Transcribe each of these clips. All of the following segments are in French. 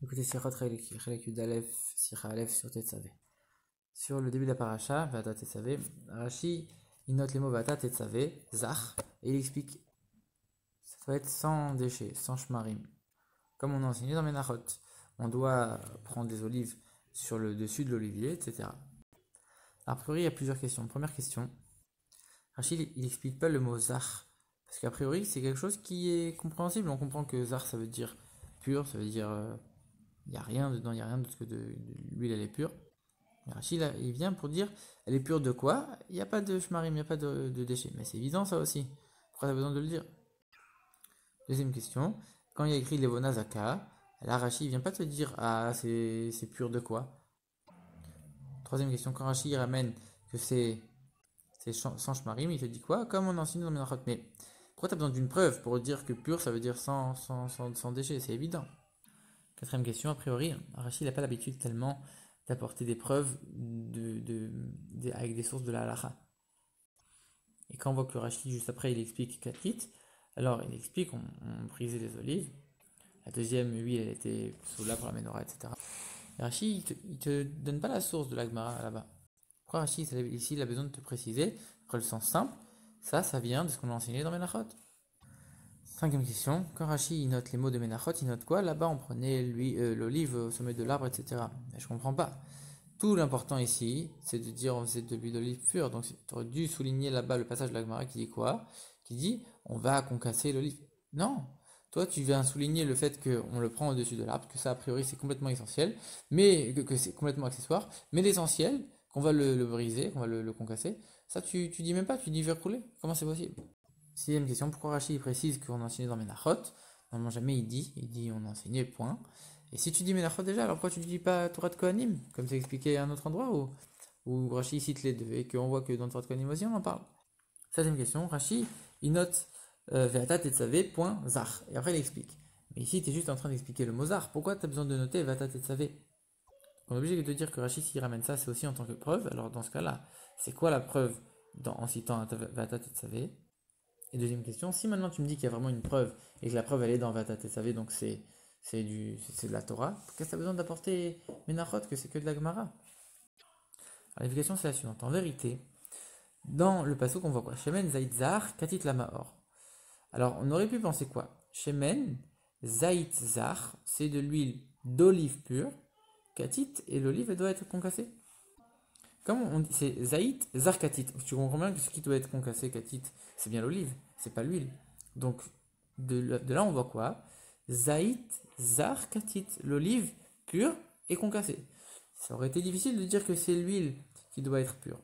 Écoutez, Sirot Chelek Yud Aleph, Sira Aleph sur Tetzavé. Sur le début de la paracha, Vata Tetzavé, Rashi, il note les mots Vata Tetzavé, Zach, et il explique, ça doit être sans déchets, sans shmarim. Comme on a enseigné dans Menachot, on doit prendre des olives sur le dessus de l'olivier, etc. A priori, il y a plusieurs questions. Première question, Rashi, il n'explique pas le mot Zach, parce qu'a priori, c'est quelque chose qui est compréhensible. On comprend que Zach, ça veut dire pur, ça veut dire il n'y a rien dedans, il n'y a rien d'autre que de l'huile, elle est pure. Et Rachid, il vient pour dire, elle est pure de quoi? Il n'y a pas de shmarim, il n'y a pas de déchets. Mais c'est évident ça aussi. Pourquoi tu as besoin de le dire? Deuxième question, quand il y a écrit Levona Zaka, là Rachid ne vient pas te dire, ah c'est pur de quoi? Troisième question, quand Rachid ramène que c'est sans shmarim, il te dit quoi? Comme on enseigne dans Menachot. Mais pourquoi tu as besoin d'une preuve pour dire que pur ça veut dire sans déchets? C'est évident. Quatrième question, a priori, Rachid n'a pas l'habitude tellement d'apporter des preuves avec des sources de la halakha. Et quand on voit que Rachid, juste après, il explique Katit, alors il explique, on brisait les olives, la deuxième huile, elle était sous là pour la menorah, etc. Et Rachid, il te donne pas la source de la Gemara là-bas. Pourquoi Rachid, ici, il a besoin de te préciser, après le sens simple, ça vient de ce qu'on a enseigné dans Menachot. Cinquième question, quand Rashi note les mots de Menachot, il note quoi? Là-bas, on prenait l'olive au sommet de l'arbre, etc. Mais je comprends pas. Tout l'important ici, c'est de dire on faisait de l'huile d'olive pure. Donc, tu aurais dû souligner là-bas le passage de la Gemara qui dit quoi? Qui dit on va concasser l'olive. Non! Toi, tu viens souligner le fait qu'on le prend au-dessus de l'arbre, que ça, a priori, c'est complètement essentiel, mais que c'est complètement accessoire. Mais l'essentiel, qu'on va le briser, qu'on va le concasser, ça, tu dis même pas, tu dis verrouler. Comment c'est possible? Sixième question, pourquoi Rachid précise qu'on a enseigné dans Menachot? Normalement jamais il dit on a enseigné, point. Et si tu dis Menachot déjà, alors pourquoi tu ne dis pas Torah de Kohanim, comme c'est expliqué à un autre endroit, où Rachid cite les deux, et qu'on voit que dans Torah de Kohanim aussi on en parle? Septième question, Rachid, il note Ve'ata tetzavé, point, zach. Et après il explique. Mais ici tu es juste en train d'expliquer le mot zach, pourquoi tu as besoin de noter Ve'ata tetzavé? On est obligé de te dire que Rachid s'il ramène ça, c'est aussi en tant que preuve, alors dans ce cas-là, c'est quoi la preuve en citant Ve'ata tetzavé? Et deuxième question, si maintenant tu me dis qu'il y a vraiment une preuve et que la preuve elle est dans Vatat Tetzavé, donc c'est de la Torah, pourquoi tu as besoin d'apporter Menachot que c'est que de la Gemara? Alors l'explication c'est la suivante. En vérité, dans le passage on voit quoi? Shemen Zait Zar Katit Lamaor. Alors on aurait pu penser quoi? Shemen Zait Zar, c'est de l'huile d'olive pure. Katit, et l'olive elle doit être concassée. Comme on dit, c'est Zaït Zarkatit. Tu comprends bien que ce qui doit être concassé, Katit, c'est bien l'olive, c'est pas l'huile. Donc, de là, on voit quoi? Zaït Zarkatit, l'olive pure et concassée. Ça aurait été difficile de dire que c'est l'huile qui doit être pure.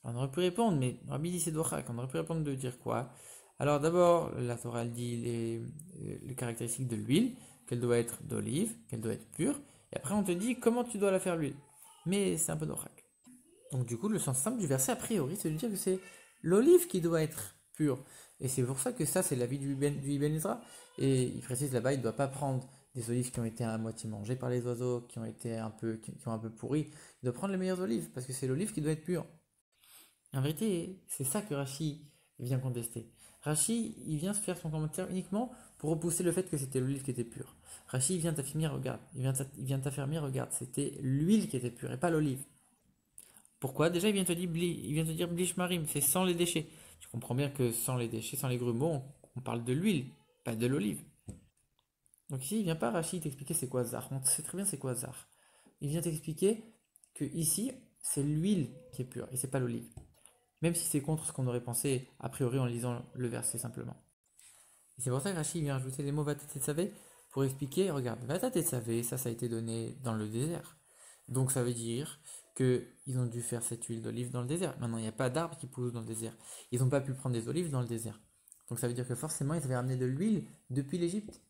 On aurait pu répondre, mais Rabbi dit c'est Dochak, on aurait pu répondre de dire quoi? Alors d'abord, la Torah elle dit les caractéristiques de l'huile, qu'elle doit être d'olive, qu'elle doit être pure, et après on te dit comment tu dois la faire l'huile. Mais c'est un peu Dochak. Donc du coup, le sens simple du verset, a priori, c'est de dire que c'est l'olive qui doit être pure. Et c'est pour ça que ça, c'est l'avis du Ibn Ezra. Et il précise là-bas, il ne doit pas prendre des olives qui ont été à moitié mangées par les oiseaux, qui ont un peu pourri. Il doit prendre les meilleures olives, parce que c'est l'olive qui doit être pure. En vérité, c'est ça que Rashi vient contester. Rashi, il vient se faire son commentaire uniquement pour repousser le fait que c'était l'olive qui était pure. Rashi vient t'affirmer, regarde, regarde, c'était l'huile qui était pure et pas l'olive. Pourquoi? Déjà, il vient te dire Blish Marim, c'est sans les déchets. Tu comprends bien que sans les déchets, sans les grumeaux, on parle de l'huile, pas de l'olive. Donc ici, il vient pas Rachid t'expliquer c'est quoi Zar. On sait très bien c'est quoi Zar. Il vient t'expliquer que ici, c'est l'huile qui est pure et c'est pas l'olive. Même si c'est contre ce qu'on aurait pensé a priori en lisant le verset simplement. Et c'est pour ça que Rachid vient ajouter les mots Vatat Tetzavé pour expliquer, regarde, Vatat Tetzavé, ça a été donné dans le désert. Donc ça veut dire qu'ils ont dû faire cette huile d'olive dans le désert. Maintenant, il n'y a pas d'arbres qui poussent dans le désert. Ils n'ont pas pu prendre des olives dans le désert. Donc ça veut dire que forcément, ils avaient ramené de l'huile depuis l'Égypte.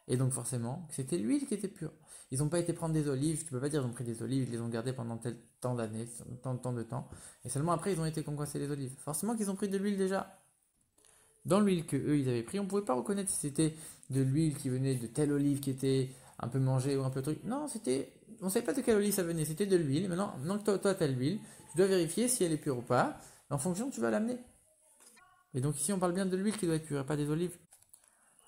Et donc forcément, c'était l'huile qui était pure. Ils n'ont pas été prendre des olives, tu peux pas dire qu'ils ont pris des olives, ils les ont gardées pendant tel temps d'années, tant de temps, et seulement après ils ont été concoincés les olives. Forcément qu'ils ont pris de l'huile déjà. Dans l'huile que eux ils avaient pris, on ne pouvait pas reconnaître si c'était de l'huile qui venait de telle olive qui était un peu mangée ou un peu truc. Non, on ne savait pas de quelle olive ça venait, c'était de l'huile. Maintenant que toi tu as l'huile, tu dois vérifier si elle est pure ou pas. En fonction, tu vas l'amener. Et donc ici on parle bien de l'huile qui doit être pure et pas des olives.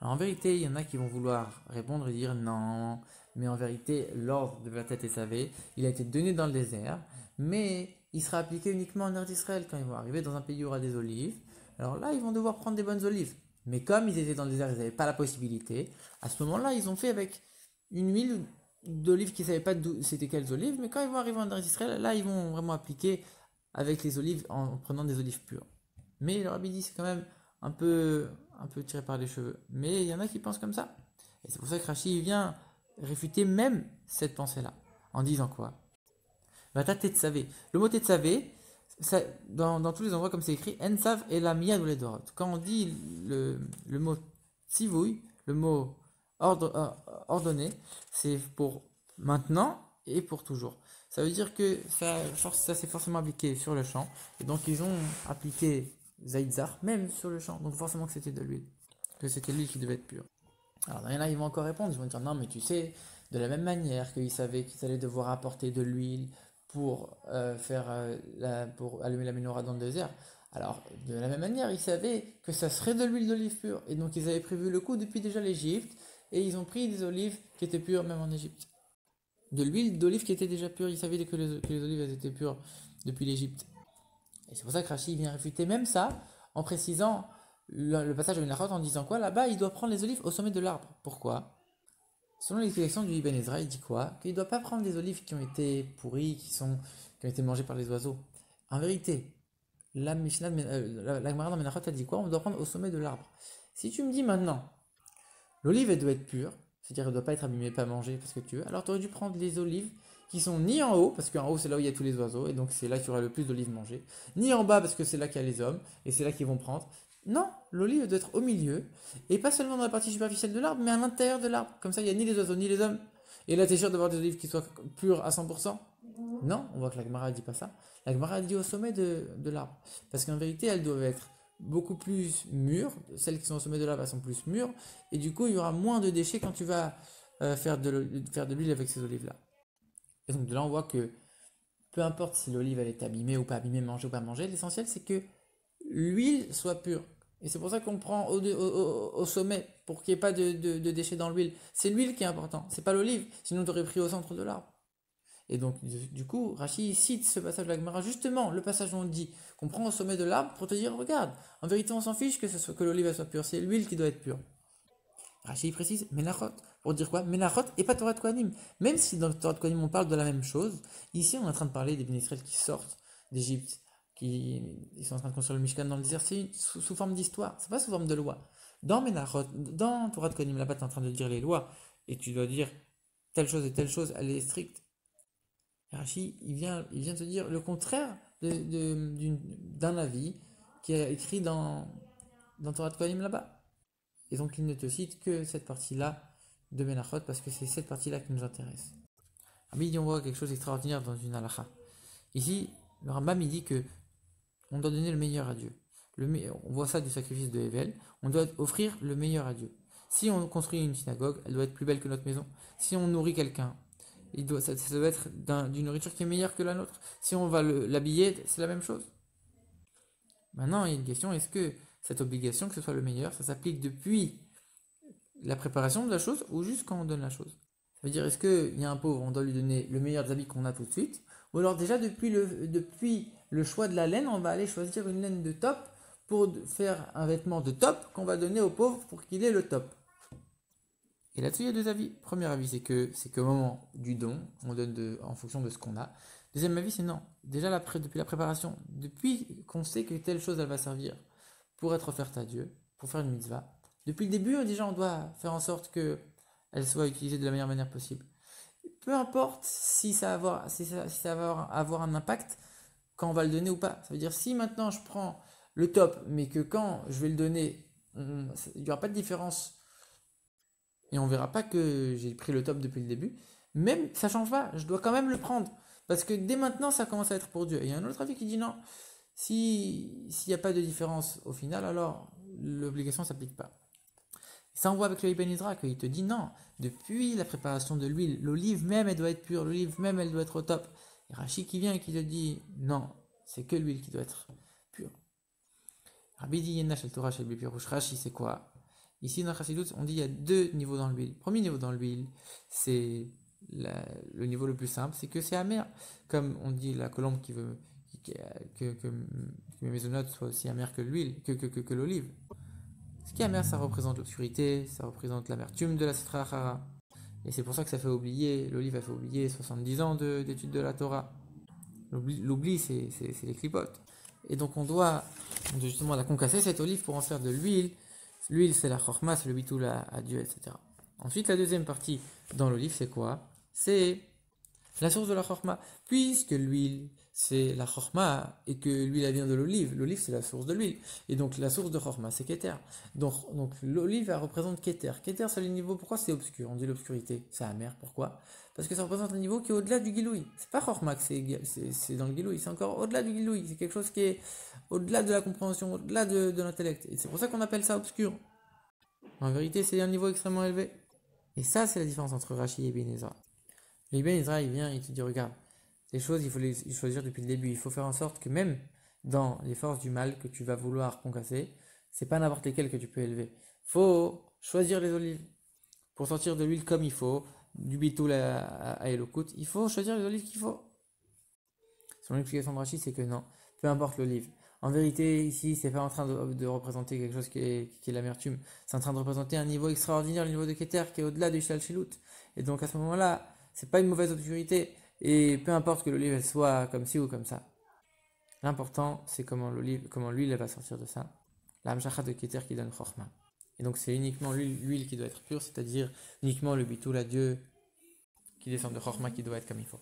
Alors en vérité, il y en a qui vont vouloir répondre et dire non, Mais en vérité, l'ordre de Vatat Tesavé, il a été donné dans le désert, mais il sera appliqué uniquement en Eretz Israël quand ils vont arriver dans un pays où il y aura des olives. Alors là, ils vont devoir prendre des bonnes olives. Mais comme ils étaient dans le désert, ils n'avaient pas la possibilité. À ce moment-là, ils ont fait avec une huile d'olive qui ne savaient pas c'était quelles olives. Mais quand ils vont arriver en Eretz Israël, là, ils vont vraiment appliquer avec les olives en prenant des olives pures. Mais le rabbi dit c'est quand même un peu tiré par les cheveux. Mais il y en a qui pensent comme ça. Et c'est pour ça que Rashi vient réfuter même cette pensée-là. En disant quoi? Vata tetsavé. Le mot tetsavé, dans tous les endroits comme c'est écrit, ensav et la miyad ou les dorot. Quand on dit le mot tzivouille, le mot ordonné, c'est pour maintenant et pour toujours. Ça veut dire que ça s'est forcément appliqué sur le champ. Et donc ils ont appliqué Zaïdzar même sur le champ. Donc forcément que c'était de l'huile. Que c'était l'huile qui devait être pure. Alors il y en a, ils vont encore répondre. Ils vont dire non mais tu sais, de la même manière qu'ils savaient qu'ils allaient devoir apporter de l'huile pour, pour allumer la menorah dans le désert. Alors, de la même manière, ils savaient que ça serait de l'huile d'olive pure. Et donc, ils avaient prévu le coup depuis déjà l'Égypte. Et ils ont pris des olives qui étaient pures même en Égypte. De l'huile d'olive qui était déjà pure. Ils savaient que les olives elles étaient pures depuis l'Égypte. Et c'est pour ça que Rashi vient réfuter même ça en précisant le passage de Menachot en disant quoi? Là-bas, il doit prendre les olives au sommet de l'arbre. Pourquoi? Selon l'explication du Ibn Ezra, il dit quoi? Qu'il ne doit pas prendre des olives qui ont été pourries, qui ont été mangées par les oiseaux. En vérité, la Gemara dans Menachot a dit quoi? On doit prendre au sommet de l'arbre. Si tu me dis maintenant, l'olive elle doit être pure, c'est-à-dire elle ne doit pas être abîmée, pas mangée parce que tu veux, alors tu aurais dû prendre les olives qui sont ni en haut, parce qu'en haut c'est là où il y a tous les oiseaux, et donc c'est là qu'il y aura le plus d'olives mangées, ni en bas parce que c'est là qu'il y a les hommes, et c'est là qu'ils vont prendre. Non, l'olive doit être au milieu, et pas seulement dans la partie superficielle de l'arbre, mais à l'intérieur de l'arbre. Comme ça, il n'y a ni les oiseaux, ni les hommes. Et là, tu es sûr d'avoir des olives qui soient pures à 100%? Non, on voit que la Gemara ne dit pas ça. La Gemara dit au sommet de l'arbre. Parce qu'en vérité, elles doivent être beaucoup plus mûres. Celles qui sont au sommet de l'arbre, elles sont plus mûres. Et du coup, il y aura moins de déchets quand tu vas faire de l'huile avec ces olives-là. Et donc, de là, on voit que peu importe si l'olive elle est abîmée ou pas abîmée, mangée ou pas mangée, l'essentiel c'est que l'huile soit pure. Et c'est pour ça qu'on prend au sommet, pour qu'il n'y ait pas de déchets dans l'huile. C'est l'huile qui est important, c'est pas l'olive, sinon tu aurais pris au centre de l'arbre. Et donc, du coup, Rashi cite ce passage de la Gemara, justement, le passage où on dit qu'on prend au sommet de l'arbre pour te dire, regarde, en vérité, on s'en fiche que l'olive soit pure, c'est l'huile qui doit être pure. Rashi précise, Menachot, pour dire quoi? Menachot et pas Torah de Kohanim. Même si dans Torah de Kohanim on parle de la même chose, ici on est en train de parler des Bnei Israël qui sortent d'Égypte, ils sont en train de construire le Mishkan dans le désert, c'est sous forme d'histoire, c'est pas sous forme de loi. Dans Menachot, dans Torah de Kohanim, là-bas tu es en train de dire les lois, et tu dois dire telle chose et telle chose, elle est stricte. Rashi, il vient te dire le contraire d'un avis qui est écrit dans Torah de Kohanim là-bas. Et donc il ne te cite que cette partie-là de Menachot parce que c'est cette partie-là qui nous intéresse. Rabbi, on voit quelque chose d'extraordinaire dans une halakha. Ici, le Rambam il dit que on doit donner le meilleur à Dieu. On voit ça du sacrifice de Hevel. On doit offrir le meilleur à Dieu. Si on construit une synagogue, elle doit être plus belle que notre maison. Si on nourrit quelqu'un, ça doit être d'une nourriture qui est meilleure que la nôtre. Si on va l'habiller, c'est la même chose. Maintenant, il y a une question, est-ce que cette obligation, que ce soit le meilleur, ça s'applique depuis la préparation de la chose ou juste quand on donne la chose? Ça veut dire, est-ce qu'il y a un pauvre, on doit lui donner le meilleur des habits qu'on a tout de suite? Ou alors déjà, depuis le choix de la laine, on va aller choisir une laine de top pour faire un vêtement de top qu'on va donner au pauvre pour qu'il ait le top. Et là-dessus, il y a deux avis. Premier avis, c'est qu'au moment du don, on donne en fonction de ce qu'on a. Deuxième avis, c'est non. Déjà, depuis la préparation, depuis qu'on sait que telle chose, elle va servir pour être offerte à Dieu, pour faire une mitzvah, depuis le début, déjà, on doit faire en sorte qu'elle soit utilisée de la meilleure manière possible. Peu importe si ça va avoir un impact quand on va le donner ou pas. Ça veut dire, si maintenant je prends le top, mais que quand je vais le donner, il n'y aura pas de différence et on verra pas que j'ai pris le top depuis le début, même ça change pas, je dois quand même le prendre. Parce que dès maintenant, ça commence à être pour Dieu. Et il y a un autre avis qui dit non, s'il n'y a pas de différence au final, alors l'obligation ne s'applique pas. Ça, on voit avec le Ibn Ezra qu'il te dit non, depuis la préparation de l'huile, l'olive même, elle doit être pure, l'olive même, elle doit être au top. Et Rashi qui vient et qui te dit non, c'est que l'huile qui doit être pure. Rabbi dit Yenna shel Torah shel Bipirush. Rashi, c'est quoi? Ici, dans la Chassidut, on dit qu'il y a deux niveaux dans l'huile. Premier niveau dans l'huile, c'est le niveau le plus simple, c'est que c'est amer. Comme on dit la colombe qui veut que mes maisonnotes soient aussi amères que l'huile, que l'olive. Ce qui est amer, ça représente l'obscurité, ça représente l'amertume de la Sitra Achara. Et c'est pour ça que ça fait oublier, l'olive a fait oublier 70 ans d'études de la Torah. L'oubli, c'est les clipotes. Et donc on doit justement la concasser, cette olive, pour en faire de l'huile. L'huile, c'est la chorma, c'est le bitoul à Dieu, etc. Ensuite, la deuxième partie dans l'olive, c'est quoi? C'est la source de la chorma. Puisque l'huile, c'est la chorma, et que l'huile, elle vient de l'olive. L'olive, c'est la source de l'huile. Et donc, la source de chorma, c'est Keter. Donc l'olive, elle représente Keter. Keter, c'est le niveau, pourquoi c'est obscur? On dit l'obscurité. C'est amer, pourquoi? Parce que ça représente un niveau qui est au-delà du giloui. C'est pas chorma que c'est dans le giloui, c'est encore au-delà du giloui. C'est quelque chose qui est au-delà de la compréhension, au-delà de l'intellect. Et c'est pour ça qu'on appelle ça obscur. En vérité, c'est un niveau extrêmement élevé. Et ça, c'est la différence entre Rashi et Ibn Ezra. Ibn Ezra, il vient, il te dit, regarde, les choses, il faut les choisir depuis le début. Il faut faire en sorte que même dans les forces du mal que tu vas vouloir concasser, c'est pas n'importe lesquelles que tu peux élever. Faut choisir les olives. Pour sortir de l'huile comme il faut, du bitoul à Elokut, il faut choisir les olives qu'il faut. Son explication de Rashi, c'est que non, peu importe l'olive. En vérité, ici, c'est pas en train de représenter quelque chose qui est l'amertume. C'est en train de représenter un niveau extraordinaire, le niveau de Keter, qui est au-delà du Shal Shilut. Et donc, à ce moment-là, c'est pas une mauvaise obscurité. Et peu importe que l'olive, elle soit comme ci ou comme ça. L'important, c'est comment l'huile, elle va sortir de ça. La Hamshacha de Keter qui donne Chorma. Et donc, c'est uniquement l'huile qui doit être pure, c'est-à-dire uniquement le bitoul à Dieu qui descend de Chorma qui doit être comme il faut.